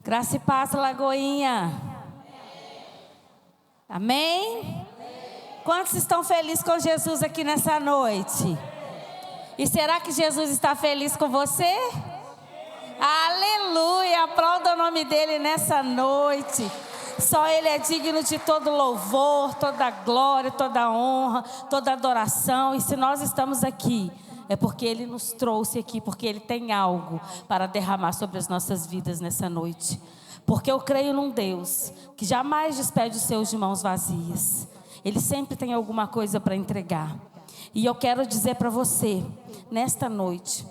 Graça e paz, Lagoinha. Amém? Quantos estão felizes com Jesus aqui nessa noite? E será que Jesus está feliz com você? Aleluia! Aplauda o nome dele nessa noite. Só ele é digno de todo louvor, toda glória, toda honra, toda adoração. E se nós estamos aqui, é porque ele nos trouxe aqui, porque ele tem algo para derramar sobre as nossas vidas nessa noite. Porque eu creio num Deus que jamais despede os seus de mãos vazias. Ele sempre tem alguma coisa para entregar. E eu quero dizer para você, nesta noite,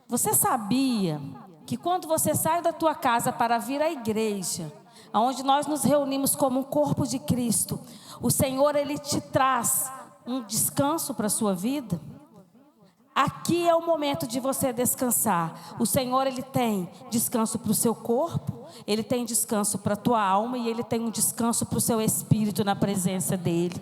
você sabia que quando você sai da tua casa para vir à igreja, onde nós nos reunimos como um corpo de Cristo, o Senhor, Ele te traz um descanso para a sua vida? Aqui é o momento de você descansar. O Senhor, Ele tem descanso para o seu corpo, Ele tem descanso para a tua alma e Ele tem um descanso para o seu espírito na presença dEle.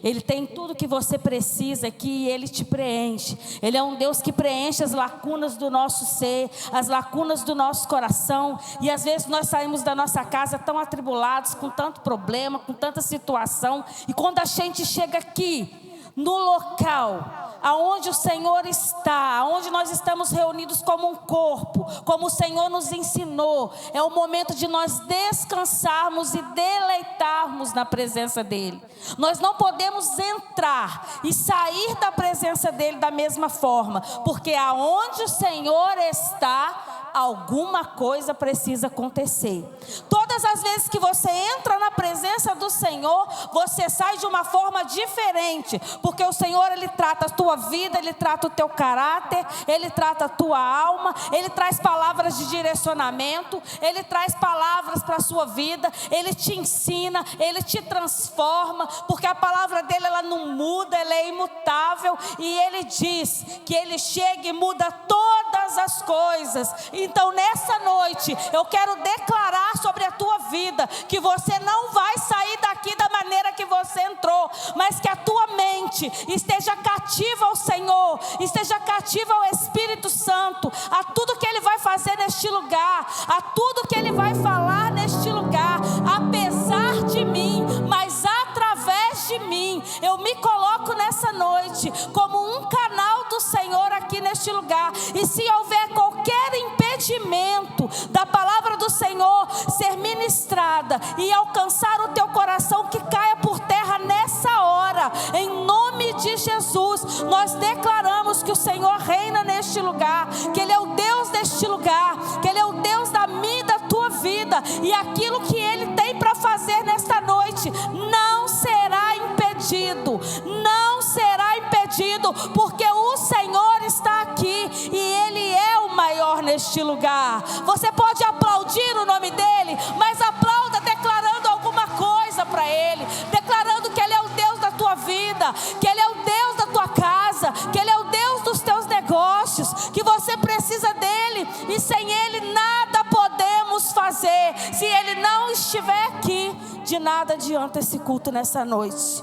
Ele tem tudo que você precisa aqui e Ele te preenche. Ele é um Deus que preenche as lacunas do nosso ser, as lacunas do nosso coração. E às vezes nós saímos da nossa casa tão atribulados, com tanto problema, com tanta situação. E quando a gente chega aqui, no local aonde o Senhor está, aonde nós estamos reunidos como um corpo, como o Senhor nos ensinou, é o momento de nós descansarmos e deleitarmos na presença dEle. Nós não podemos entrar e sair da presença dEle da mesma forma, porque aonde o Senhor está, alguma coisa precisa acontecer. Todas as vezes que você entra na presença do Senhor, você sai de uma forma diferente, porque o Senhor, Ele trata a tua vida, Ele trata o teu caráter, Ele trata a tua alma, Ele traz palavras de direcionamento, Ele traz palavras para a sua vida, Ele te ensina, Ele te transforma, porque a palavra dEle, ela não muda, ela é imutável, e Ele diz que Ele chega e muda todas as coisas. Então nessa noite, eu quero declarar sobre a tua vida, que você não vai sair daqui da maneira que você entrou, mas que a tua mente esteja cativa ao Senhor, esteja cativa ao Espírito Santo, a tudo que Ele vai fazer neste lugar, a tudo que Ele vai falar neste lugar, apesar de mim, mas através de mim. Eu me coloco nessa noite como um canal do Senhor aqui neste lugar, e se houver qualquer impedimento da palavra do Senhor ser ministrada e alcançar o teu coração, que caia por terra nessa hora, em nome de Jesus. Nós declaramos que o Senhor reina neste lugar, que Ele é o Deus deste lugar, que Ele é o Deus da minha e da tua vida, e aquilo que Ele tem para fazer nesta noite não será impedido, não será impedido, porque o Senhor está aqui e Ele é o maior neste lugar. Você pode aplaudir o nome dEle, mas aplauda declarando alguma coisa para Ele, declarando que Ele é o Deus da tua vida, que Ele é o Deus da tua casa, que Ele é o Deus dos teus negócios, que você precisa dEle, e sem Ele nada podemos fazer. Se Ele não estiver aqui, de nada adianta esse culto nessa noite.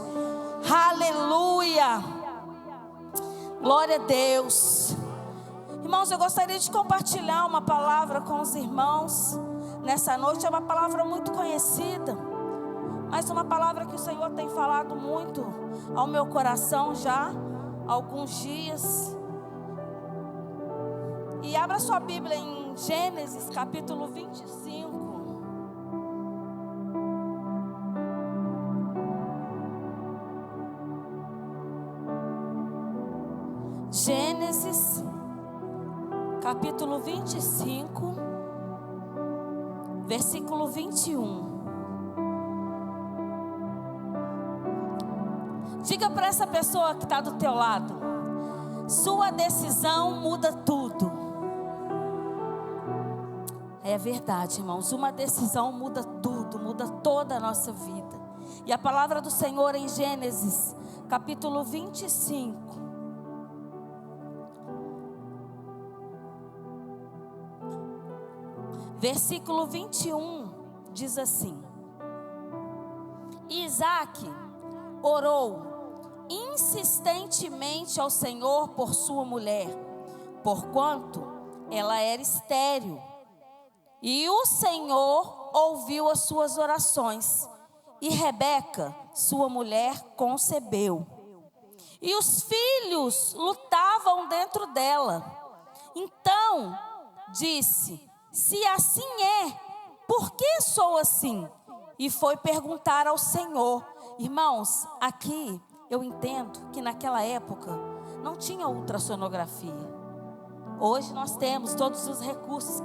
Aleluia, glória a Deus. Irmãos, eu gostaria de compartilhar uma palavra com os irmãos nessa noite. É uma palavra muito conhecida, mas uma palavra que o Senhor tem falado muito ao meu coração já há alguns dias. E abra sua Bíblia em Gênesis capítulo 25. Gênesis capítulo 25, versículo 21. Diga para essa pessoa que está do teu lado: sua decisão muda tudo. É verdade, irmãos, uma decisão muda tudo, muda toda a nossa vida. E a palavra do Senhor em Gênesis capítulo 25, versículo 21, diz assim: Isaac orou insistentemente ao Senhor por sua mulher, porquanto ela era estéril. E o Senhor ouviu as suas orações. E Rebeca, sua mulher, concebeu. E os filhos lutavam dentro dela. Então disse: se assim é, por que sou assim? E foi perguntar ao Senhor. Irmãos, aqui eu entendo que naquela época não tinha ultrassonografia. Hoje nós temos todos os recursos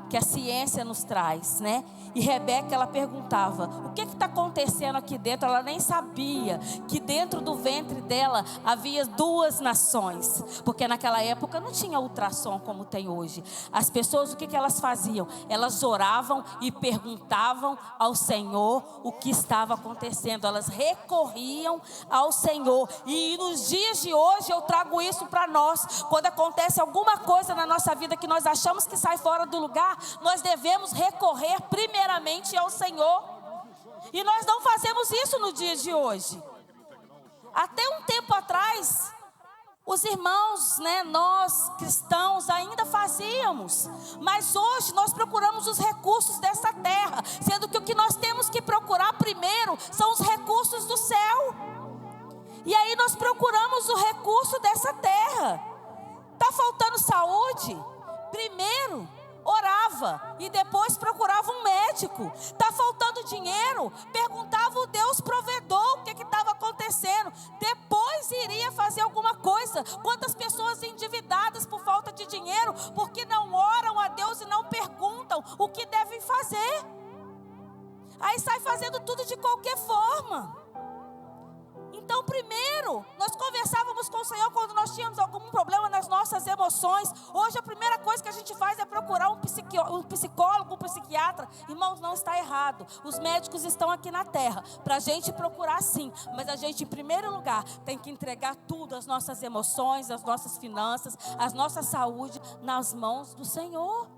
que a ciência nos traz, né? E Rebeca, ela perguntava: o que está acontecendo aqui dentro? Ela nem sabia que dentro do ventre dela havia duas nações. Porque naquela época não tinha ultrassom como tem hoje. As pessoas, o que elas faziam? Elas oravam e perguntavam ao Senhor o que estava acontecendo. Elas recorriam ao Senhor. E nos dias de hoje eu trago isso para nós. Quando acontece alguma coisa na nossa vida que nós achamos que sai fora do lugar, nós devemos recorrer primeiramente ao Senhor. E nós não fazemos isso no dia de hoje. Até um tempo atrás, os irmãos, né, nós cristãos ainda fazíamos. Mas hoje nós procuramos os recursos dessa terra, sendo que o que nós temos que procurar primeiro são os recursos do céu. E aí nós procuramos o recurso dessa terra. Está faltando saúde? Primeiro orava e depois procurava um médico. Está faltando dinheiro? Perguntava o Deus provedor o que estava acontecendo. Depois iria fazer alguma coisa. Quantas pessoas endividadas por falta de dinheiro, porque não oram a Deus e não perguntam o que devem fazer. Aí sai fazendo tudo de qualquer forma. Então, primeiro, nós conversávamos com o Senhor quando nós tínhamos algum problema nas nossas emoções. Hoje, a primeira coisa que a gente faz é procurar um psicólogo, um psiquiatra. Irmãos, não está errado. Os médicos estão aqui na terra para a gente procurar sim. Mas a gente, em primeiro lugar, tem que entregar tudo, as nossas emoções, as nossas finanças, a nossa saúde, nas mãos do Senhor.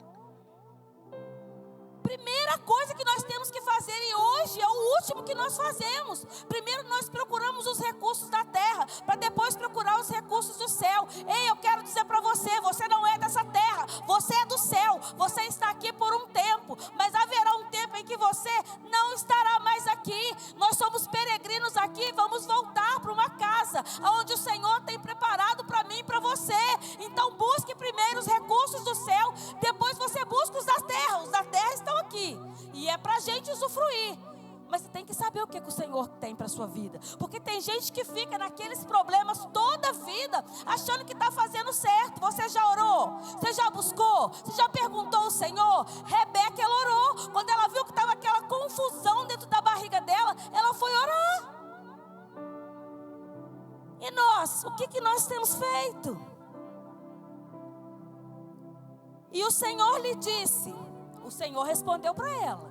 Primeira coisa que nós temos que fazer, e hoje é o último que nós fazemos. Primeiro nós procuramos os recursos da terra, para depois procurar os recursos do céu. Ei, eu quero dizer para você, você não é dessa terra, você é do céu. Você está aqui por um tempo, mas haverá um tempo em que você não estará mais aqui. Nós somos peregrinos aqui, vamos voltar para uma casa onde o Senhor tem preparado para mim e para você. Então busque primeiro os recursos do céu, depois você busca os da terra. Os da terra estão aqui e é para a gente usufruir. Mas você tem que saber o que o Senhor tem para a sua vida. Porque tem gente que fica naqueles problemas toda a vida, achando que está fazendo certo. Você já orou? Você já buscou? Você já perguntou ao Senhor? Rebeca, ela orou. Quando ela viu que estava aquela confusão dentro da barriga dela, ela foi orar. E nós? O que nós temos feito? E o Senhor lhe disse, o Senhor respondeu para ela: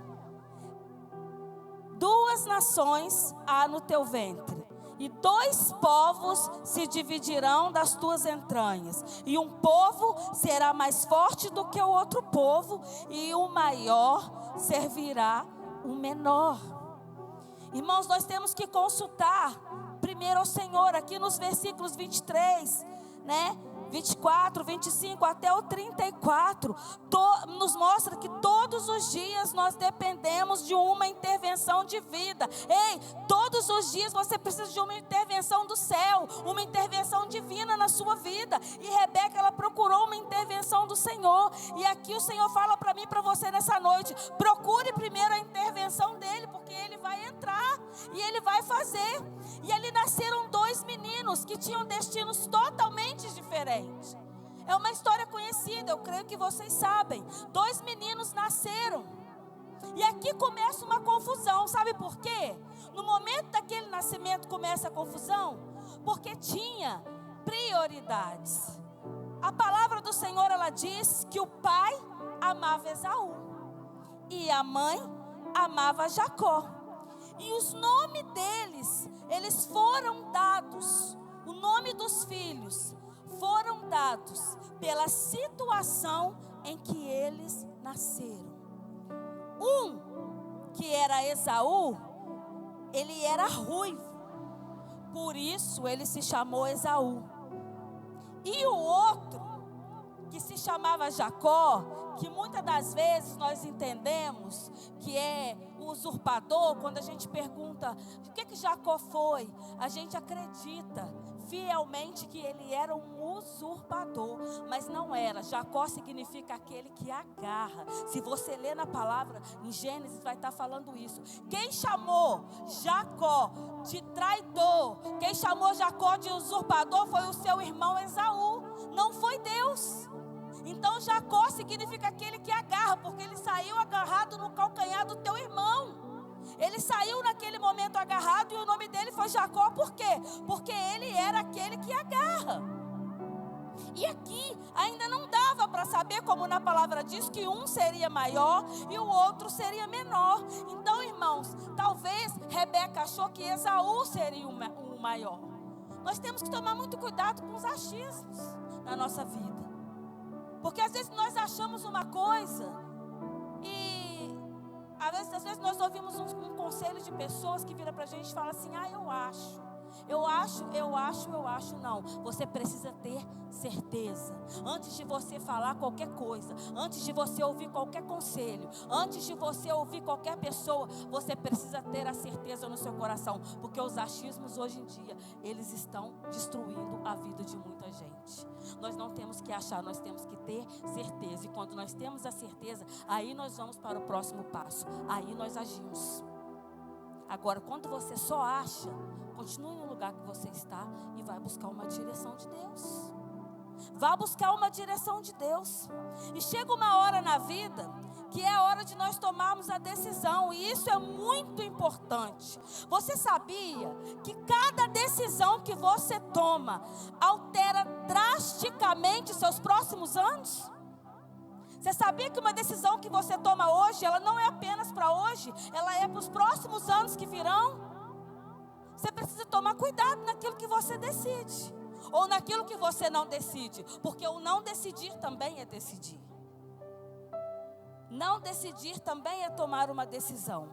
2 nações há no teu ventre, e 2 povos se dividirão das tuas entranhas, e um povo será mais forte do que o outro povo, e o maior servirá o menor. Irmãos, nós temos que consultar primeiro ao Senhor, aqui nos versículos 23, né? 24, 25 até o 34, nos mostra que todos os dias nós dependemos de uma intervenção de vida. Ei, todos os dias você precisa de uma intervenção do céu, uma intervenção divina na sua vida. E Rebeca, ela procurou uma intervenção do Senhor. E aqui o Senhor fala para mim e para você nessa noite: procure primeiro a intervenção dele, porque ele vai entrar e ele vai fazer. E ali nasceram 2 meninos que tinham destinos totalmente diferentes. É uma história conhecida, eu creio que vocês sabem. 2 meninos nasceram. E aqui começa uma confusão, sabe por quê? No momento daquele nascimento começa a confusão, porque tinha prioridades. A palavra do Senhor, ela diz que o pai amava Esaú e a mãe amava Jacó. E os nomes deles, eles foram dados, o nome dos filhos foram dados pela situação em que eles nasceram. Um, que era Esaú, ele era ruivo, por isso ele se chamou Esaú. E o outro, que se chamava Jacó, que muitas das vezes nós entendemos que é o usurpador, quando a gente pergunta o que Jacó foi, a gente acredita fielmente que ele era um usurpador, mas não era. Jacó significa aquele que agarra. Se você ler na palavra, em Gênesis vai estar falando isso. Quem chamou Jacó de traidor, quem chamou Jacó de usurpador foi o seu irmão Esaú, não foi Deus. Então Jacó significa aquele que agarra, porque ele saiu agarrado no calcanhar do teu irmão. Ele saiu naquele momento agarrado e o nome dele foi Jacó. Por quê? Porque ele era aquele que agarra. E aqui ainda não dava para saber, como na palavra diz, que um seria maior e o outro seria menor. Então, irmãos, talvez Rebeca achou que Esaú seria o maior. Nós temos que tomar muito cuidado com os achismos na nossa vida. Porque às vezes nós achamos uma coisa e às vezes nós ouvimos um conselho de pessoas que vira pra gente e fala assim: eu acho. Não, você precisa ter certeza. Antes de você falar qualquer coisa, antes de você ouvir qualquer conselho, antes de você ouvir qualquer pessoa, você precisa ter a certeza no seu coração. Porque os achismos hoje em dia, eles estão destruindo a vida de muita gente. Nós não temos que achar, nós temos que ter certeza. E quando nós temos a certeza, aí nós vamos para o próximo passo. Aí nós agimos. Agora, quando você só acha, continue no lugar que você está e vai buscar uma direção de Deus. Vá buscar uma direção de Deus. E chega uma hora na vida que é a hora de nós tomarmos a decisão. E isso é muito importante. Você sabia que cada decisão que você toma altera drasticamente seus próximos anos? Você sabia que uma decisão que você toma hoje, ela não é apenas para hoje, ela é para os próximos anos que virão? Você precisa tomar cuidado naquilo que você decide, ou naquilo que você não decide, porque o não decidir também é decidir. Não decidir também é tomar uma decisão.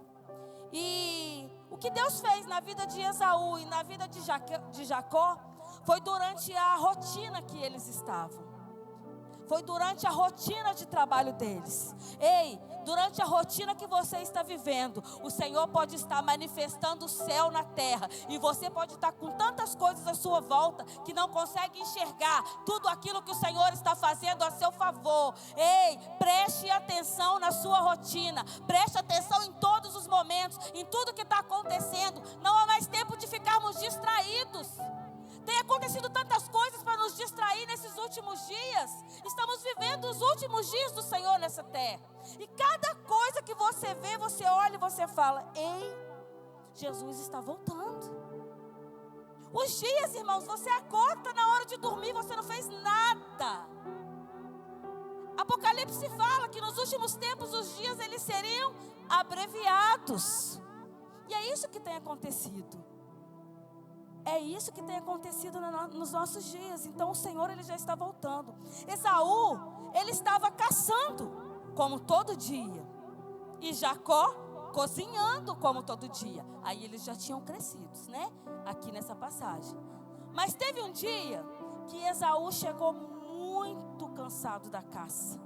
E o que Deus fez na vida de Esaú e na vida de Jacó, foi durante a rotina que eles estavam. Foi durante a rotina de trabalho deles. Ei, durante a rotina que você está vivendo, o Senhor pode estar manifestando o céu na terra. E você pode estar com tantas coisas à sua volta que não consegue enxergar tudo aquilo que o Senhor está fazendo a seu favor. Ei, preste atenção na sua rotina. Preste atenção em todos os momentos, em tudo que está acontecendo. Não há mais tempo de ficarmos distraídos. Tem acontecido tantas coisas para nos distrair nesses últimos dias. Estamos vivendo os últimos dias do Senhor nessa terra. E cada coisa que você vê, você olha e você fala: ei, Jesus está voltando. Os dias, irmãos, você acorda na hora de dormir, você não fez nada. Apocalipse fala que nos últimos tempos os dias eles seriam abreviados. E é isso que tem acontecido. É isso que tem acontecido nos nossos dias. Então o Senhor, ele já está voltando. Esaú, ele estava caçando como todo dia, e Jacó cozinhando como todo dia. Aí eles já tinham crescido, né? Aqui nessa passagem. Mas teve um dia que Esaú chegou muito cansado da caça.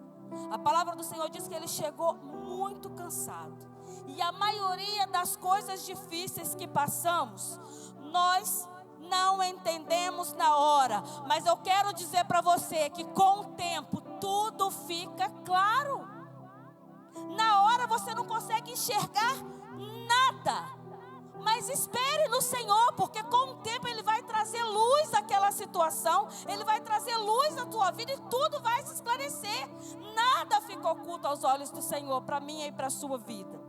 A palavra do Senhor diz que ele chegou muito cansado. E a maioria das coisas difíceis que passamos, nós não entendemos na hora. Mas eu quero dizer para você que com o tempo tudo fica claro. Na hora você não consegue enxergar nada. Mas espere no Senhor, porque com o tempo Ele vai trazer luz àquela situação. Ele vai trazer luz na tua vida e tudo vai se esclarecer. Nada fica oculto aos olhos do Senhor, para mim e para a sua vida.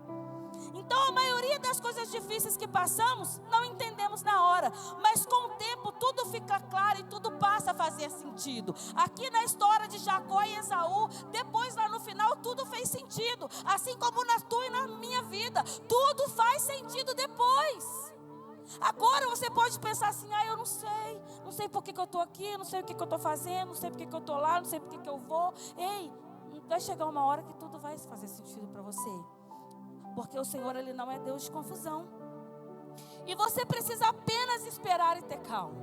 Então a maioria das coisas difíceis que passamos, não entendemos na hora. Mas com o tempo tudo fica claro e tudo passa a fazer sentido. Aqui na história de Jacó e Esaú, depois lá no final tudo fez sentido. Assim como na tua e na minha vida, tudo faz sentido depois. Agora você pode pensar assim: eu não sei por que eu estou aqui, não sei o que eu estou fazendo, não sei por que eu estou lá, não sei por que eu vou. Ei, vai chegar uma hora que tudo vai fazer sentido para você. Porque o Senhor, Ele não é Deus de confusão. E você precisa apenas esperar e ter calma.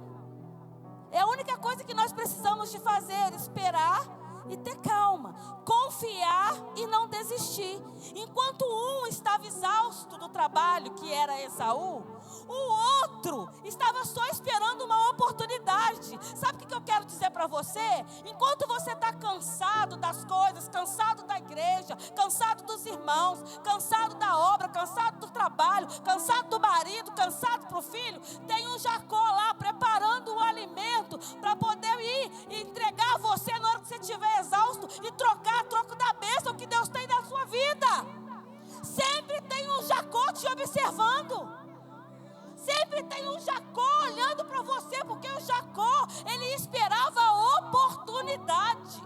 É a única coisa que nós precisamos de fazer: esperar e ter calma. Confiar confiar e não desistir. Enquanto um estava exausto do trabalho, que era Esaú, o outro estava só esperando uma oportunidade. Sabe o que eu quero dizer para você? Enquanto você está cansado das coisas, cansado da igreja, cansado dos irmãos, cansado da obra, cansado do trabalho, cansado do marido, cansado pro filho, tem um Jacó lá preparando o alimento para poder ir e entregar a você na hora que você estiver exausto e trocar a troco da bênção que Deus tem na sua vida. Sempre tem um Jacó te observando. Sempre tem um Jacó olhando para você, porque o Jacó, ele esperava a oportunidade.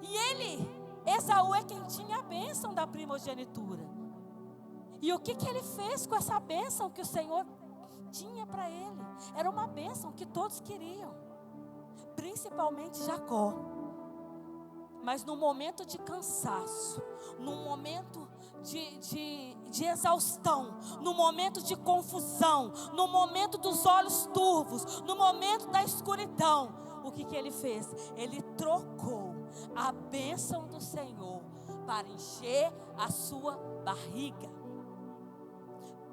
E Esaú é quem tinha a bênção da primogenitura. E o que ele fez com essa bênção que o Senhor tinha para ele? Era uma bênção que todos queriam, principalmente Jacó. Mas no momento de cansaço, no momento de exaustão, no momento de confusão, no momento dos olhos turvos, no momento da escuridão, o que ele fez? Ele trocou a bênção do Senhor para encher a sua barriga.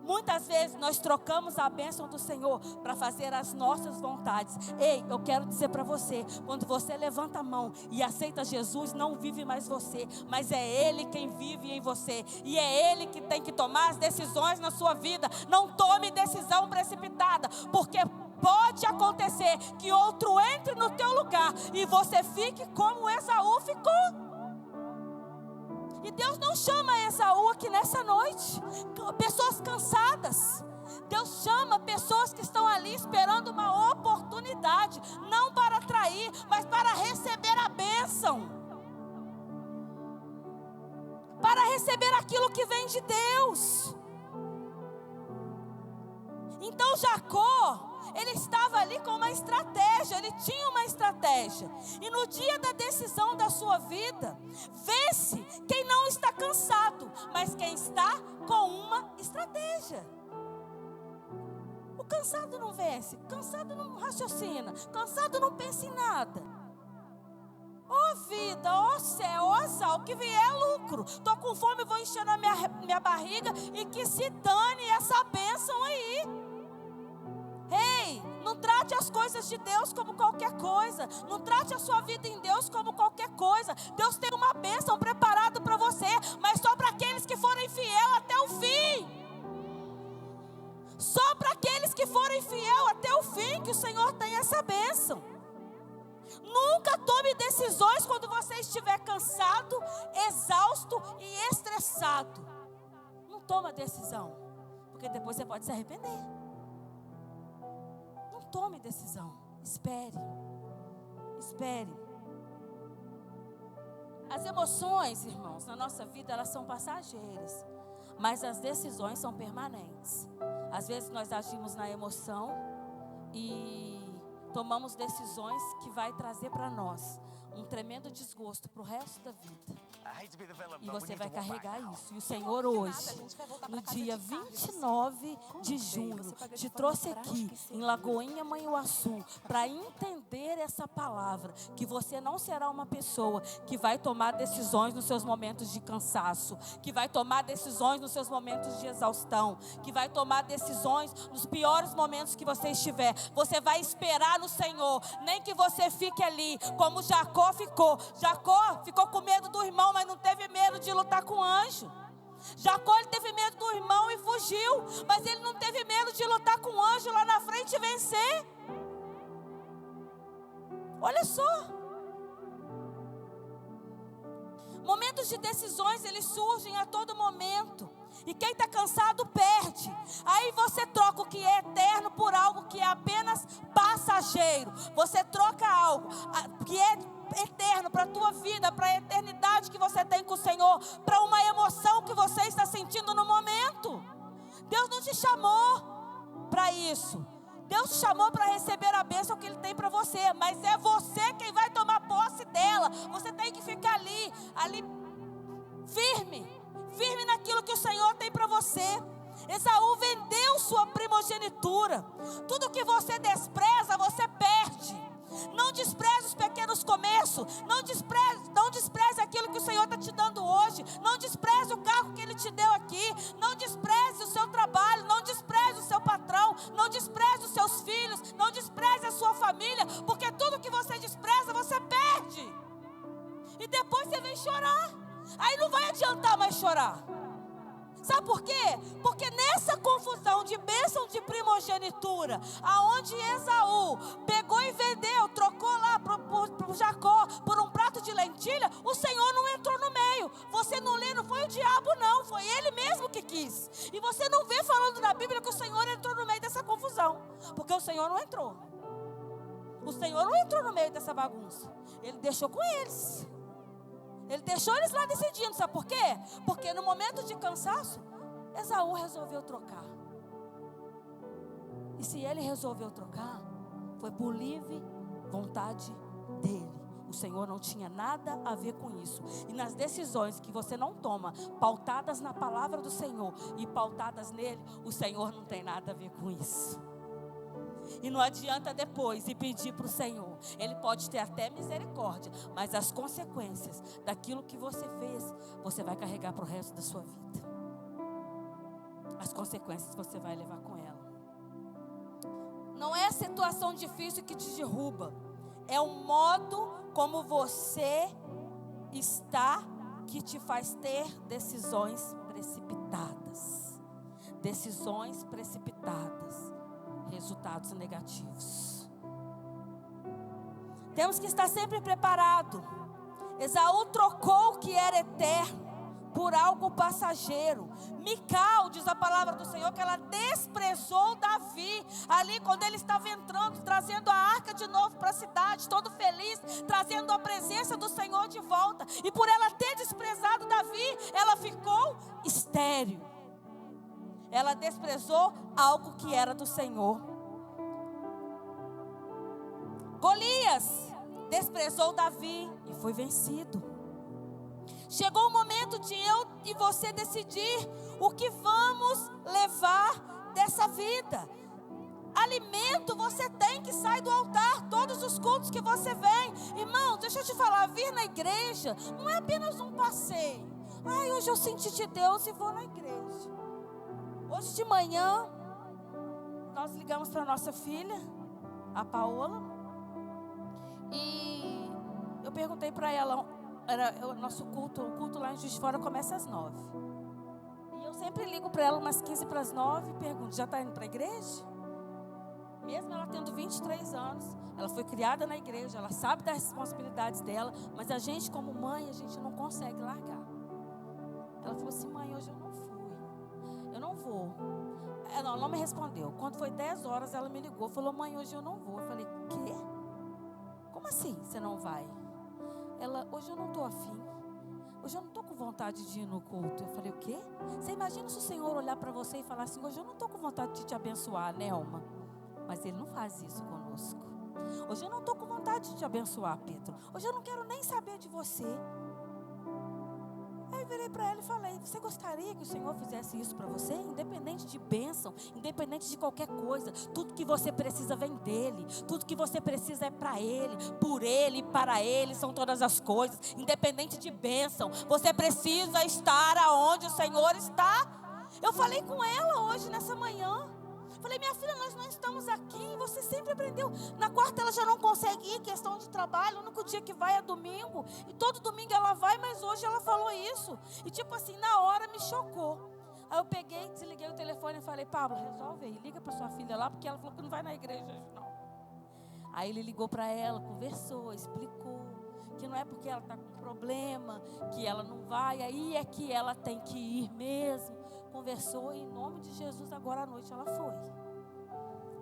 Muitas vezes nós trocamos a bênção do Senhor para fazer as nossas vontades. Ei, eu quero dizer para você, quando você levanta a mão e aceita Jesus, não vive mais você, mas é Ele quem vive em você. E é Ele que tem que tomar as decisões na sua vida. Não tome decisão precipitada, porque pode acontecer que outro entre no teu lugar e você fique como Esaú ficou. E Deus não chama Esaú aqui nessa noite pessoas cansadas. Deus chama pessoas que estão ali esperando uma oportunidade, não para atrair, mas para receber a bênção, para receber aquilo que vem de Deus. Então Jacó, ele estava ali com uma estratégia, ele tinha uma estratégia. E no dia da decisão da sua vida, vence quem não está cansado, mas quem está com uma estratégia. O cansado não vence, cansado não raciocina, cansado não pensa em nada. Ó vida, ó céu, ó sal, o que vier é lucro. Estou com fome, vou encher na minha barriga e que se dane essa bênção aí. Ei, não trate as coisas de Deus como qualquer coisa. Não trate a sua vida em Deus como qualquer coisa. Deus tem uma bênção preparada para você, mas só para aqueles que forem fiel até o fim. Só para aqueles que forem fiel até o fim que o Senhor tem essa bênção. Nunca tome decisões quando você estiver cansado, exausto e estressado. Não toma decisão, porque depois você pode se arrepender. Tome decisão, espere. As emoções, irmãos, na nossa vida, elas são passageiras, mas as decisões são permanentes. Às vezes nós agimos na emoção e tomamos decisões que vai trazer para nós um tremendo desgosto para o resto da vida. E você vai carregar isso. E o Senhor hoje, no dia 29 de junho, te trouxe aqui em Lagoinha Manhuaçu para entender essa palavra, que você não será uma pessoa que vai tomar decisões nos seus momentos de cansaço, que vai tomar decisões nos seus momentos de exaustão, que vai tomar decisões nos piores momentos que você estiver. Você vai esperar no Senhor, nem que você fique ali como Jacó ficou. Jacó ficou com medo do irmão, mas não teve medo de lutar com o anjo. Jacó, ele teve medo do irmão e fugiu, mas ele não teve medo de lutar com o anjo lá na frente e vencer. Olha só. Momentos de decisões, eles surgem a todo momento. E quem está cansado perde. Aí você troca o que é eterno por algo que é apenas passageiro. Você troca algo que é eterno para a tua vida, para a eternidade que você tem com o Senhor, para uma emoção que você está sentindo no momento. Deus não te chamou para isso. Deus te chamou para receber a bênção que Ele tem para você, mas é você quem vai tomar posse dela. Você tem que ficar ali firme naquilo que o Senhor tem para você. Esaú vendeu sua primogenitura. Tudo que você despreza, você perde. Não despreze os pequenos começos. Não chorar. Aí não vai adiantar mais chorar. Sabe por quê? Porque nessa confusão de bênção de primogenitura, aonde Esaú pegou e vendeu, trocou lá para Jacó por um prato de lentilha, o Senhor não entrou no meio. Você não lê, não foi o diabo não, foi ele mesmo que quis. E você não vê falando na Bíblia que o Senhor entrou no meio dessa confusão, porque o Senhor não entrou. O Senhor não entrou no meio dessa bagunça. Ele deixou com eles. Ele deixou eles lá decidindo, sabe por quê? Porque no momento de cansaço, Esaú resolveu trocar. E se ele resolveu trocar, foi por livre vontade dele. O Senhor não tinha nada a ver com isso. E nas decisões que você não toma, pautadas na palavra do Senhor e pautadas nele, o Senhor não tem nada a ver com isso. E não adianta depois ir pedir para o Senhor. Ele pode ter até misericórdia, mas as consequências daquilo que você fez, você vai carregar para o resto da sua vida. As consequências você vai levar com ela. Não é a situação difícil que te derruba, é o modo como você está que te faz ter decisões precipitadas. Decisões precipitadas. Resultados negativos. Temos que estar sempre preparado. Esaú trocou o que era eterno por algo passageiro. Mical, diz a palavra do Senhor, que ela desprezou Davi. Ali quando ele estava entrando, trazendo a arca de novo para a cidade, todo feliz, trazendo a presença do Senhor de volta. E por ela ter desprezado Davi, ela ficou estéril. Ela desprezou algo que era do Senhor. Golias desprezou Davi e foi vencido. Chegou o momento de eu e você decidir o que vamos levar dessa vida. Alimento você tem que sair do altar, todos os cultos que você vem. Irmão, deixa eu te falar, vir na igreja não é apenas um passeio. Ai, hoje eu senti de Deus e vou na igreja. Hoje de manhã, nós ligamos para nossa filha, a Paola, e eu perguntei para ela, era o nosso culto, o culto lá em Juiz de Fora começa às 9. E eu sempre ligo para ela umas 15 para as 9 e pergunto, já está indo para a igreja? Mesmo ela tendo 23 anos, ela foi criada na igreja, ela sabe das responsabilidades dela, mas a gente como mãe, a gente não consegue largar. Ela falou assim, mãe, hoje eu não fui. Eu não vou. Ela não me respondeu. Quando foi 10 horas, ela me ligou. Falou, mãe, hoje eu não vou. Eu falei, quê? Como assim você não vai? Ela, hoje eu não estou afim. Hoje eu não estou com vontade de ir no culto. Eu falei, o quê? Você imagina se o Senhor olhar para você e falar assim, hoje eu não estou com vontade de te abençoar, Nelma. Mas Ele não faz isso conosco. Hoje eu não estou com vontade de te abençoar, Pedro. Hoje eu não quero nem saber de você. Aí eu virei para ela e falei, você gostaria que o Senhor fizesse isso para você? Independente de bênção, independente de qualquer coisa, tudo que você precisa vem dEle, tudo que você precisa é para Ele, por Ele e para Ele são todas as coisas, independente de bênção, você precisa estar aonde o Senhor está. Eu falei com ela hoje, nessa manhã. Falei, minha filha, nós não estamos aqui, você sempre aprendeu. Na quarta ela já não consegue ir, questão de trabalho, o único dia que vai é domingo. E todo domingo ela vai, mas hoje ela falou isso. E tipo assim, na hora me chocou. Aí eu peguei, desliguei o telefone e falei, Pablo, resolve aí, liga para sua filha lá, porque ela falou que não vai na igreja hoje não. Aí ele ligou para ela, conversou, explicou que não é porque ela está com problema, que ela não vai, aí é que ela tem que ir mesmo. Conversou e em nome de Jesus, agora à noite ela foi.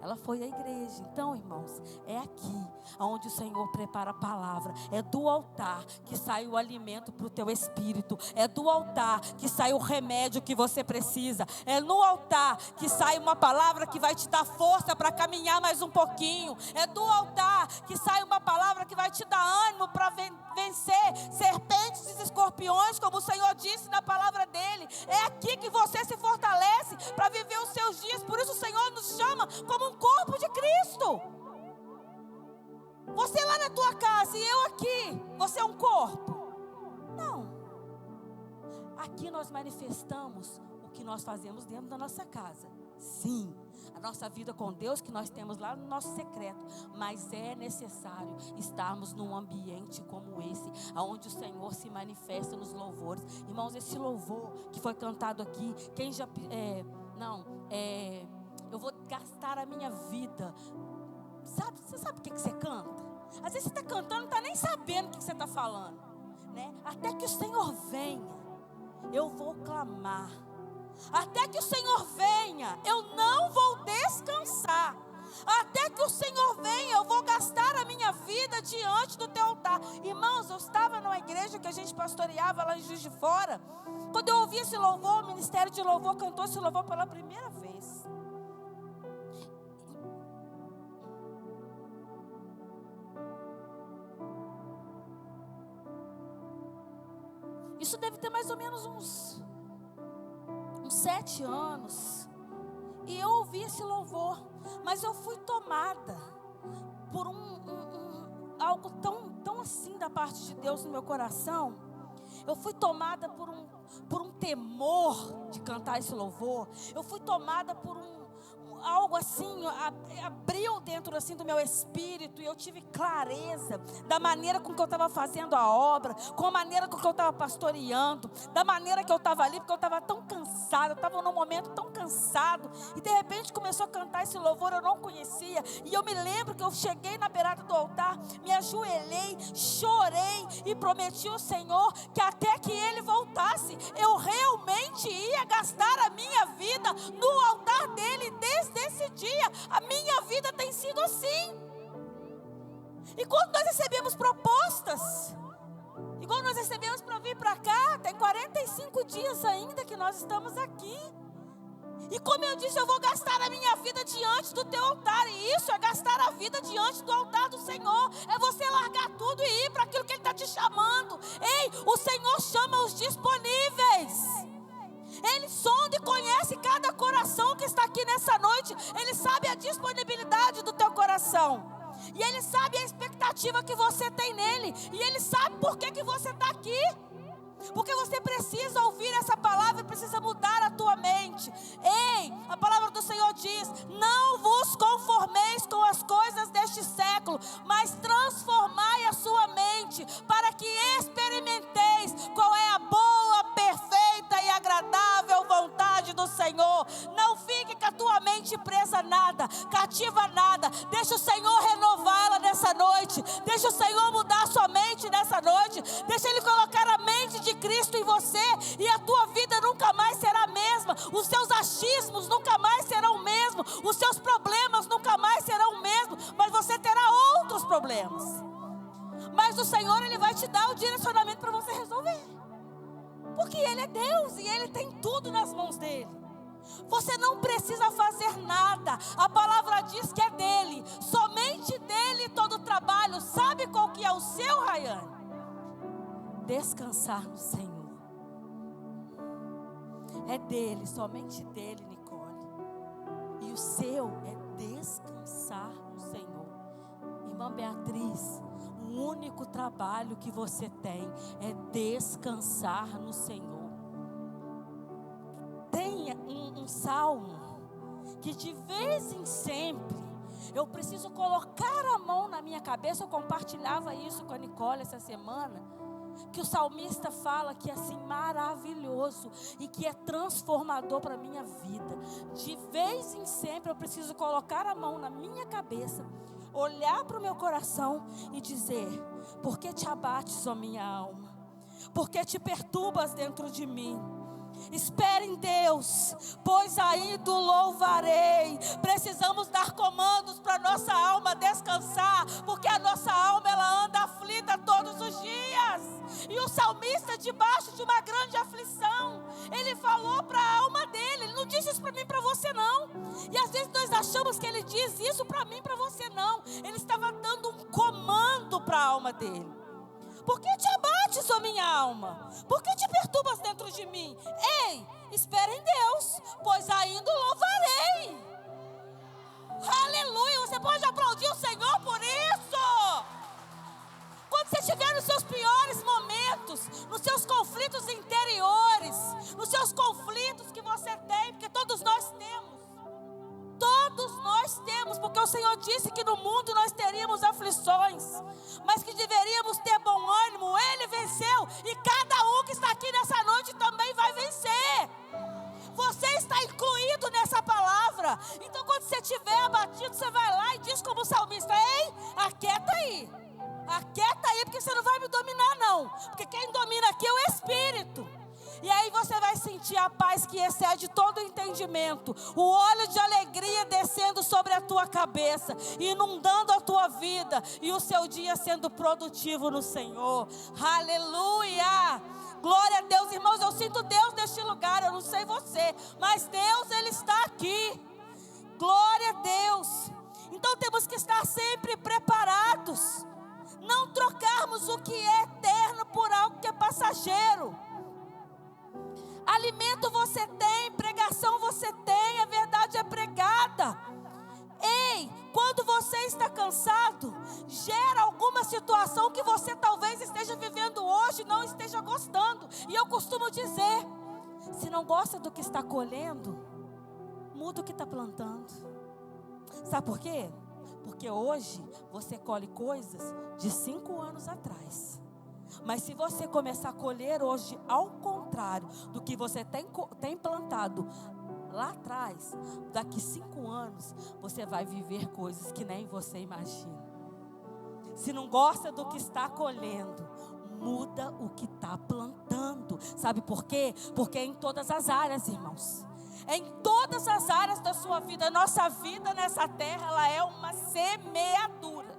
Ela foi à igreja. Então, irmãos, é aqui onde o Senhor prepara a palavra. É do altar que sai o alimento para o teu espírito. É do altar que sai o remédio que você precisa. É no altar que sai uma palavra que vai te dar força para caminhar mais um pouquinho. É do altar que sai uma palavra que vai te dar ânimo para vencer serpentes e escorpiões, como o Senhor disse na palavra dele. É aqui que você se fortalece para viver os seus dias. Por isso o Senhor nos chama como um corpo de Cristo. Você lá na tua casa e eu aqui, você é um corpo? Não. Aqui nós manifestamos o que nós fazemos dentro da nossa casa. Sim, a nossa vida com Deus que nós temos lá no nosso secreto, mas é necessário estarmos num ambiente como esse, onde o Senhor se manifesta nos louvores. Irmãos, esse louvor que foi cantado aqui, quem já... eu vou gastar a minha vida. Você sabe o que você canta? Às vezes você está cantando, não está nem sabendo o que você está falando, né? Até que o Senhor venha, eu vou clamar. Até que o Senhor venha, eu não vou descansar. Até que o Senhor venha, eu vou gastar a minha vida diante do teu altar. Irmãos, eu estava numa igreja que a gente pastoreava lá em Juiz de Fora. Quando eu ouvi esse louvor, o ministério de louvor cantou esse louvor pela primeira vez. Isso deve ter mais ou menos uns 7 anos. E eu ouvi esse louvor, mas eu fui tomada por algo tão assim da parte de Deus no meu coração. Eu fui tomada por um temor de cantar esse louvor. Eu fui tomada por algo assim, abriu dentro assim do meu espírito, e eu tive clareza da maneira com que eu estava fazendo a obra, com a maneira com que eu estava pastoreando, da maneira que eu estava ali, porque eu estava tão cansada, eu estava num momento tão cansado, e de repente começou a cantar esse louvor, eu não conhecia, e eu me lembro que eu cheguei na beirada do altar, me ajoelhei, chorei, e prometi ao Senhor, que até que Ele voltasse, eu realmente ia gastar a minha vida no altar dEle. Desde esse dia, a minha vida tem sido assim. E quando nós recebemos propostas, igual nós recebemos para vir para cá, tem 45 dias ainda que nós estamos aqui. E como eu disse, eu vou gastar a minha vida diante do teu altar. E isso é gastar a vida diante do altar do Senhor. É você largar tudo e ir para aquilo que Ele está te chamando. Ei, o Senhor chama os disponíveis. Ele sonda e conhece cada coração que está aqui nessa noite. Ele sabe a disponibilidade do teu coração. E Ele sabe a expectativa que você tem nele. E Ele sabe por que você está aqui. Porque você precisa ouvir essa palavra e precisa mudar a tua mente. Ei, a palavra do Senhor diz: não vos conformeis com as coisas deste século, mas transformai a sua mente, para que experimenteis qual é a boa, perfeita e agradável vontade do Senhor. Não fique com a tua mente presa a nada, cativa a nada. Deixa o Senhor renová-la nessa noite. Deixa o Senhor mudar a sua mente nessa noite. Deixa Ele colocar a mente de Cristo em você, e a tua vida nunca mais será a mesma. Os seus achismos nunca mais serão o mesmo. Os seus problemas nunca mais serão o mesmo. Mas você terá outros problemas. Mas o Senhor, Ele vai te dar o direcionamento para você resolver. Porque Ele é Deus e Ele tem tudo nas mãos dEle. Você não precisa fazer nada. A palavra diz que é dEle, somente dEle todo o trabalho. Sabe qual que é o seu, Rayane? Descansar no Senhor. É dEle, somente dEle, Nicole. E o seu é descansar no Senhor. Irmã Beatriz, o único trabalho que você tem é descansar no Senhor. Tem um salmo que de vez em sempre eu preciso colocar a mão na minha cabeça. Eu compartilhava isso com a Nicole essa semana, que o salmista fala que é assim maravilhoso e que é transformador para a minha vida. De vez em sempre eu preciso colocar a mão na minha cabeça, olhar para o meu coração e dizer: por que te abates, ó minha alma? Por que te perturbas dentro de mim? Espere em Deus, pois ainda o louvarei. Precisamos dar comandos para nossa alma descansar, porque a nossa alma ela anda aflita todos os dias. E o salmista, debaixo de uma grande aflição, ele falou para a alma dele. Ele não disse isso para mim e para você não. E às vezes nós achamos que ele diz isso para mim e para você não. Ele estava dando um comando para a alma dele. Por que te abates, ó minha alma? Por que te perturbas dentro de mim? Ei, espera em Deus, pois ainda o louvarei. Aleluia, você pode aplaudir o Senhor por isso. Quando você estiver nos seus piores momentos, nos seus conflitos interiores, nos seus conflitos que você tem, porque todos nós temos. nós temos, porque o Senhor disse que no mundo nós teríamos aflições, mas que deveríamos ter bom ânimo. Ele venceu e cada um que está aqui nessa noite também vai vencer. Você está incluído nessa palavra. Então quando você estiver abatido, você vai lá e diz como salmista: ei, aquieta aí. Aquieta aí, porque você não vai me dominar não. Porque quem domina aqui é o Espírito. E aí você vai sentir a paz que excede todo o entendimento. O óleo de alegria descendo sobre a tua cabeça, inundando a tua vida. E o seu dia sendo produtivo no Senhor. Aleluia! Glória a Deus, irmãos. Eu sinto Deus neste lugar. Eu não sei você, mas Deus, Ele está aqui. Glória a Deus. Então temos que estar sempre preparados. Não trocarmos o que é eterno por algo que é passageiro. Alimento você tem, pregação você tem, a verdade é pregada. Ei, quando você está cansado, gera alguma situação que você talvez esteja vivendo hoje e não esteja gostando. E eu costumo dizer, se não gosta do que está colhendo, muda o que está plantando. Sabe por quê? Porque hoje você colhe coisas de 5 anos atrás. Mas se você começar a colher hoje ao contrário do que você tem plantado lá atrás, daqui 5 anos você vai viver coisas que nem você imagina. Se não gosta do que está colhendo, muda o que está plantando. Sabe por quê? Porque é em todas as áreas, irmãos. É em todas as áreas da sua vida. Nossa vida nessa terra, ela é uma semeadura.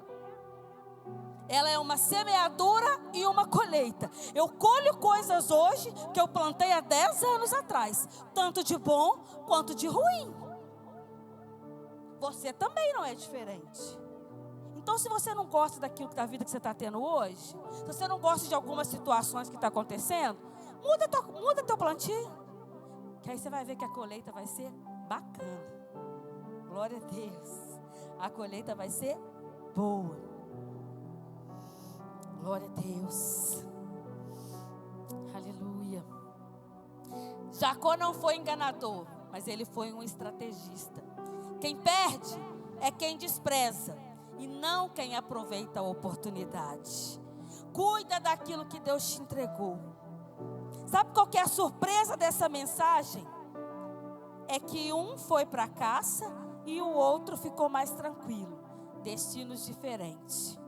Ela é uma semeadura e uma colheita. Eu colho coisas hoje que eu plantei há 10 anos atrás. Tanto de bom quanto de ruim. Você também não é diferente. Então se você não gosta daquilo da vida que você está tendo hoje, se você não gosta de algumas situações que estão acontecendo, muda teu plantio. Que aí você vai ver que a colheita vai ser bacana. Glória a Deus. A colheita vai ser boa. Glória a Deus. Aleluia. Jacó não foi enganador, mas ele foi um estrategista. Quem perde é quem despreza e não quem aproveita a oportunidade. Cuida daquilo que Deus te entregou. Sabe qual que é a surpresa dessa mensagem? É que um foi para a caça e o outro ficou mais tranquilo. Destinos diferentes.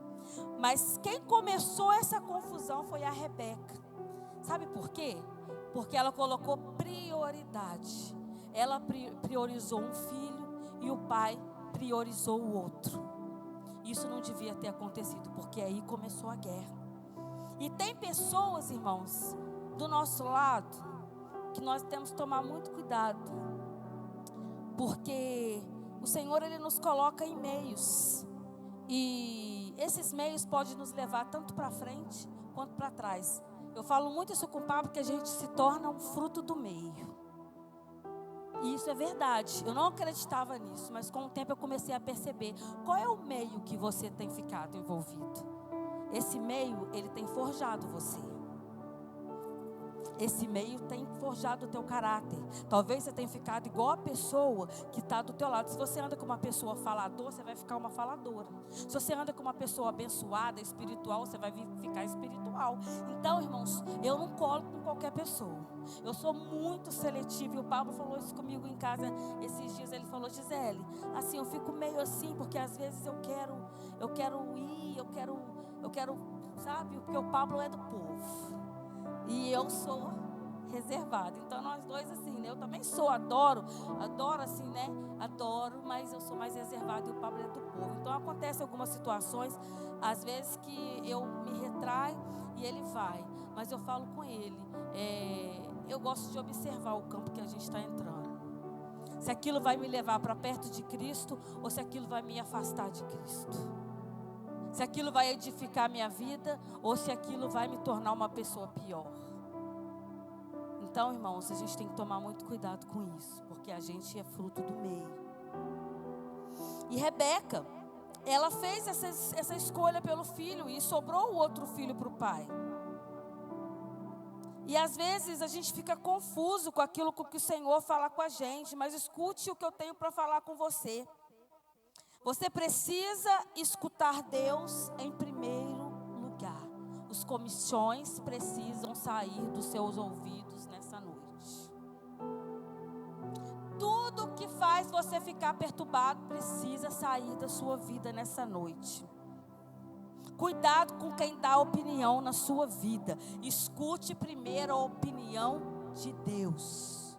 Mas quem começou essa confusão foi a Rebeca. Sabe por quê? Porque ela colocou prioridade. Ela priorizou um filho e o pai priorizou o outro. Isso não devia ter acontecido, porque aí começou a guerra. E tem pessoas, irmãos, do nosso lado, que nós temos que tomar muito cuidado. Porque o Senhor, Ele nos coloca em meios. E esses meios podem nos levar tanto para frente quanto para trás. Eu falo muito isso com o Pablo, que a gente se torna um fruto do meio. E isso é verdade. Eu não acreditava nisso, mas com o tempo eu comecei a perceber qual é o meio que você tem ficado envolvido. Esse meio, ele tem forjado você. Esse meio tem forjado o teu caráter. Talvez você tenha ficado igual a pessoa que está do teu lado. Se você anda com uma pessoa faladora, você vai ficar uma faladora. Se você anda com uma pessoa abençoada, espiritual, você vai ficar espiritual. Então, irmãos, eu não colo com qualquer pessoa. Eu sou muito seletiva. E o Pablo falou isso comigo em casa esses dias. Ele falou: Gisele, assim, eu fico meio assim, porque às vezes eu quero ir, eu quero, sabe? Porque o Pablo é do povo. E eu sou reservada. Então nós dois assim, né? Eu também sou, adoro assim, né? Adoro, mas eu sou mais reservada e o Pablo é do povo. Então acontece algumas situações, às vezes que eu me retraio e ele vai. Mas eu falo com ele, eu gosto de observar o campo que a gente está entrando. Se aquilo vai me levar para perto de Cristo ou se aquilo vai me afastar de Cristo. Se aquilo vai edificar a minha vida ou se aquilo vai me tornar uma pessoa pior. Então, irmãos, a gente tem que tomar muito cuidado com isso, porque a gente é fruto do meio. E Rebeca, ela fez essa escolha pelo filho e sobrou o outro filho para o pai. E às vezes a gente fica confuso com aquilo que o Senhor fala com a gente, mas escute o que eu tenho para falar com você. Você precisa escutar Deus em primeiro lugar. Os comichões precisam sair dos seus ouvidos nessa noite. Tudo que faz você ficar perturbado precisa sair da sua vida nessa noite. Cuidado com quem dá opinião na sua vida. Escute primeiro a opinião de Deus.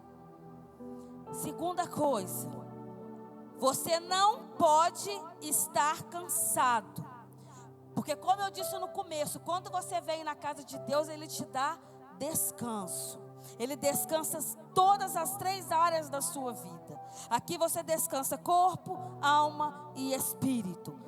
Segunda coisa, você não pode estar cansado. Porque como eu disse no começo, quando você vem na casa de Deus, Ele te dá descanso. Ele descansa todas as 3 áreas da sua vida. Aqui você descansa corpo, alma e espírito.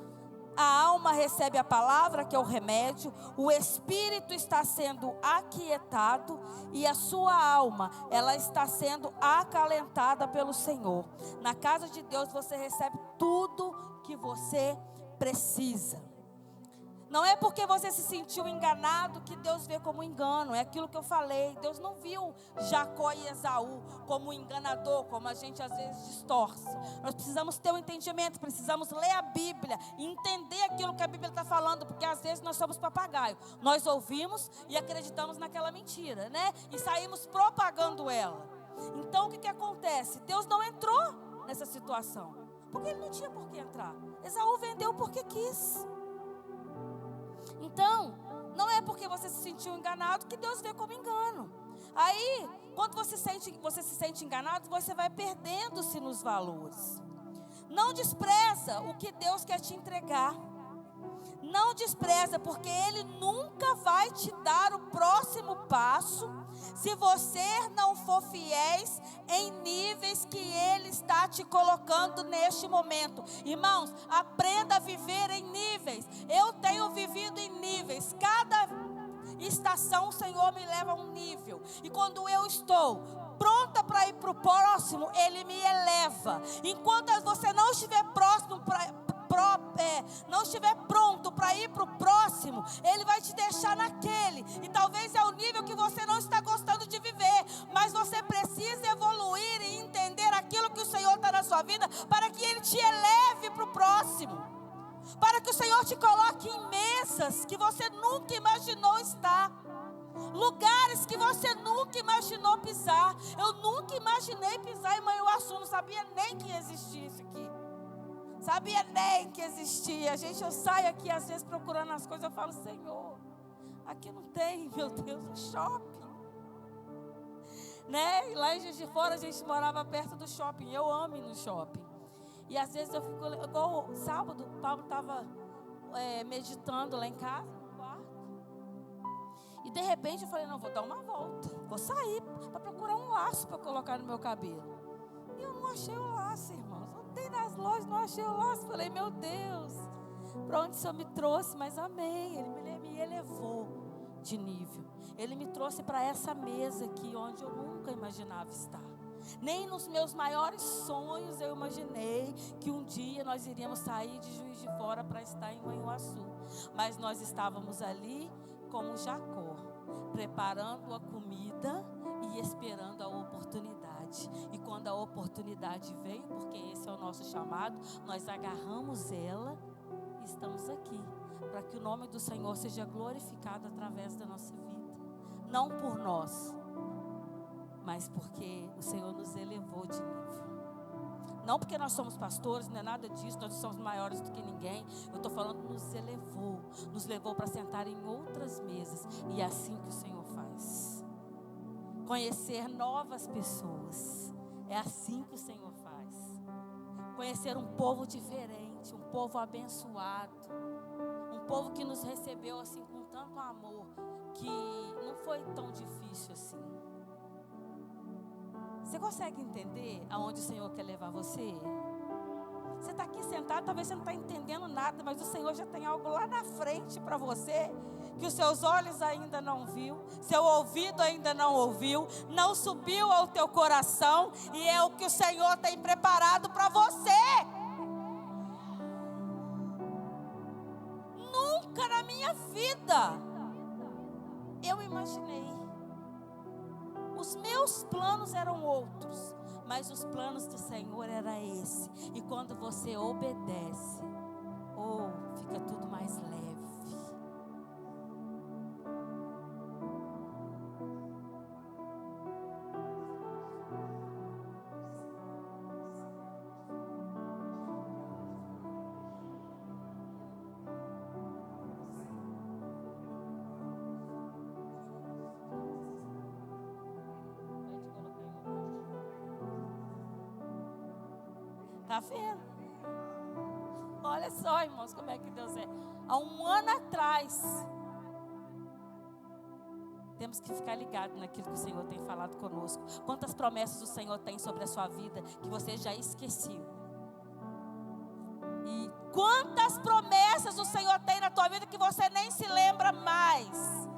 A alma recebe a palavra, que é o remédio. O espírito está sendo aquietado. E a sua alma, ela está sendo acalentada pelo Senhor. Na casa de Deus você recebe tudo que você precisa. Não é porque você se sentiu enganado que Deus vê como engano. É aquilo que eu falei. Deus não viu Jacó e Esaú como enganador, como a gente às vezes distorce. Nós precisamos ter um entendimento, precisamos ler a Bíblia e entender aquilo que a Bíblia está falando, porque às vezes nós somos papagaio. Nós ouvimos e acreditamos naquela mentira, né? E saímos propagando ela. Então o que acontece? Deus não entrou nessa situação, porque Ele não tinha por que entrar. Esaú vendeu porque quis. Então, não é porque você se sentiu enganado que Deus vê como engano. Aí, quando você se sente enganado, você vai perdendo-se nos valores. Não despreza o que Deus quer te entregar. Não despreza, porque Ele nunca vai te dar o próximo passo se você não for fiéis em níveis que Ele está te colocando neste momento. Irmãos, aprenda a viver em níveis. Eu tenho vivido em níveis. Cada estação o Senhor me leva a um nível. E quando eu estou pronta para ir para o próximo, Ele me eleva. Enquanto você não estiver não estiver pronto para ir para o próximo, Ele vai te deixar naquele. E talvez é o nível que você não está gostando de viver, mas você precisa evoluir e entender aquilo que o Senhor está na sua vida, para que Ele te eleve para o próximo, para que o Senhor te coloque em mesas que você nunca imaginou estar, lugares que você nunca imaginou pisar. Eu nunca imaginei pisar em Manhuaçu, não sabia nem que existia isso aqui. Sabia nem que existia. Gente, eu saio aqui às vezes procurando as coisas. Eu falo, Senhor, aqui não tem, meu Deus, um shopping, né? E lá em Juiz de Fora a gente morava perto do shopping. Eu amo ir no shopping. E às vezes eu fico, igual sábado, o Paulo estava meditando lá em casa, no quarto. E de repente eu falei, não, vou dar uma volta. Vou sair para procurar um laço para colocar no meu cabelo. E eu não achei o laço, irmãos. Andei nas lojas, não achei o laço. Falei, meu Deus, para onde o Senhor me trouxe? Mas amei, Ele me elevou de nível. Ele me trouxe para essa mesa aqui, onde eu nunca imaginava estar. Nem nos meus maiores sonhos eu imaginei que um dia nós iríamos sair de Juiz de Fora para estar em Manhuaçu. Mas nós estávamos ali como Jacó, preparando a comida e esperando a oportunidade. E quando a oportunidade veio, porque esse é o nosso chamado, nós agarramos ela e estamos aqui, para que o nome do Senhor seja glorificado através da nossa vida. Não por nós, mas porque o Senhor nos elevou de nível. Não porque nós somos pastores, não é nada disso, nós somos maiores do que ninguém. Eu estou falando, nos levou para sentar em outras mesas. E é assim que o Senhor faz. Conhecer novas pessoas, é assim que o Senhor faz. Conhecer um povo diferente, um povo abençoado, um povo que nos recebeu assim com tanto amor, que não foi tão difícil assim. Você consegue entender aonde o Senhor quer levar você? Você está aqui sentado, talvez você não está entendendo nada, mas o Senhor já tem algo lá na frente para você, que os seus olhos ainda não viu, seu ouvido ainda não ouviu, não subiu ao teu coração, e é o que o Senhor tem preparado para você. Nunca na minha vida eu imaginei. Os meus planos eram outros, Mas os planos do Senhor era esse. E quando você obedece, fica tudo mais leve. Tá vendo? Olha só, irmãos, como é que Deus é. Há um ano atrás, temos que ficar ligados naquilo que o Senhor tem falado conosco. Quantas promessas o Senhor tem sobre a sua vida que você já esqueceu? E quantas promessas o Senhor tem na tua vida que você nem se lembra mais?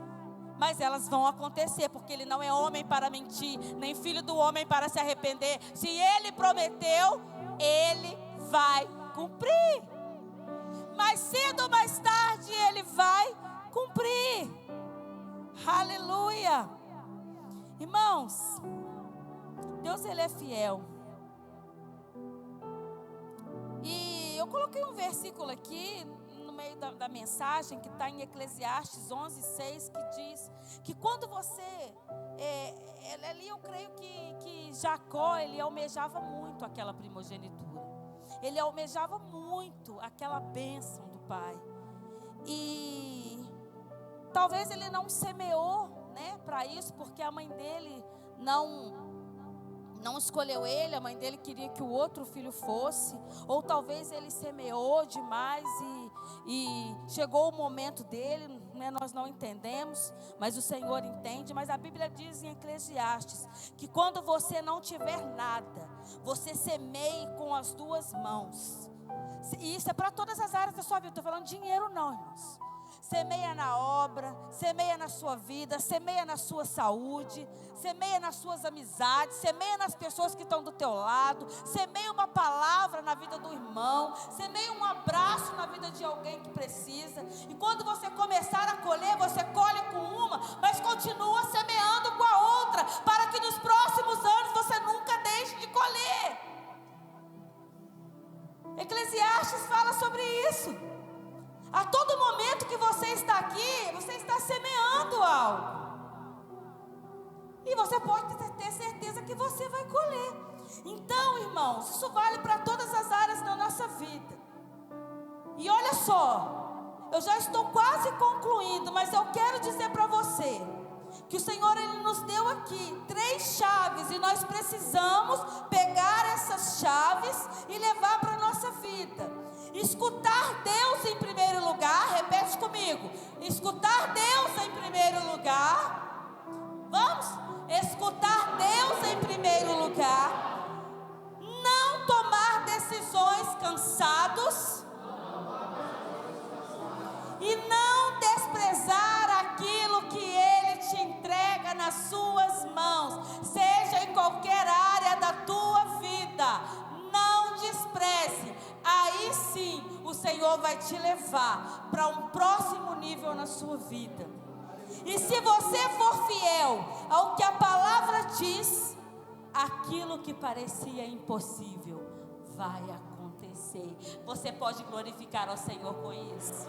Mas elas vão acontecer, porque Ele não é homem para mentir, nem filho do homem para se arrepender. Se Ele prometeu, Ele vai cumprir. Mais cedo ou mais tarde Ele vai cumprir. Aleluia. Irmãos, Deus, Ele é fiel. E eu coloquei um versículo aqui no meio da mensagem, que está em Eclesiastes 11:6, que diz que quando você ali eu creio que Jacó, ele almejava muito aquela primogenitura. Ele almejava muito aquela bênção do pai. E talvez ele não semeou, né, para isso, porque a mãe dele não escolheu ele, a mãe dele queria que o outro filho fosse. Ou talvez ele semeou demais e chegou o momento dele, né, nós não entendemos, mas o Senhor entende. Mas a Bíblia diz em Eclesiastes que quando você não tiver nada, você semeie com as duas mãos. E isso é para todas as áreas da sua vida. Estou falando de dinheiro não, irmãos. Semeia na obra, semeia na sua vida, semeia na sua saúde, semeia nas suas amizades, semeia nas pessoas que estão do teu lado, semeia uma palavra na vida do irmão, semeia um abraço na vida de alguém que precisa. E quando você começar a colher, você colhe com uma, mas continua semeando com a outra, para que nos próximos anos você nunca deixe de colher. Eclesiastes fala sobre isso. A todo momento que você está aqui, você está semeando algo. E você pode ter certeza que você vai colher. Então, irmãos, isso vale para todas as áreas da nossa vida. E olha só, eu já estou quase concluindo, mas eu quero dizer para você que o Senhor, Ele nos deu aqui 3 chaves, e nós precisamos pegar essas chaves e levar para a nossa vida. Escutar Deus em primeiro lugar, repete comigo: escutar Deus em primeiro lugar. Vamos? Escutar Deus em primeiro lugar. Não tomar decisões cansados. E não desprezar aquilo que Ele te entrega nas suas mãos, seja em qualquer área da tua vida. Não despreze. Aí sim o Senhor vai te levar para um próximo nível na sua vida. E se você for fiel ao que a palavra diz, aquilo que parecia impossível vai acontecer. Você pode glorificar ao Senhor com isso.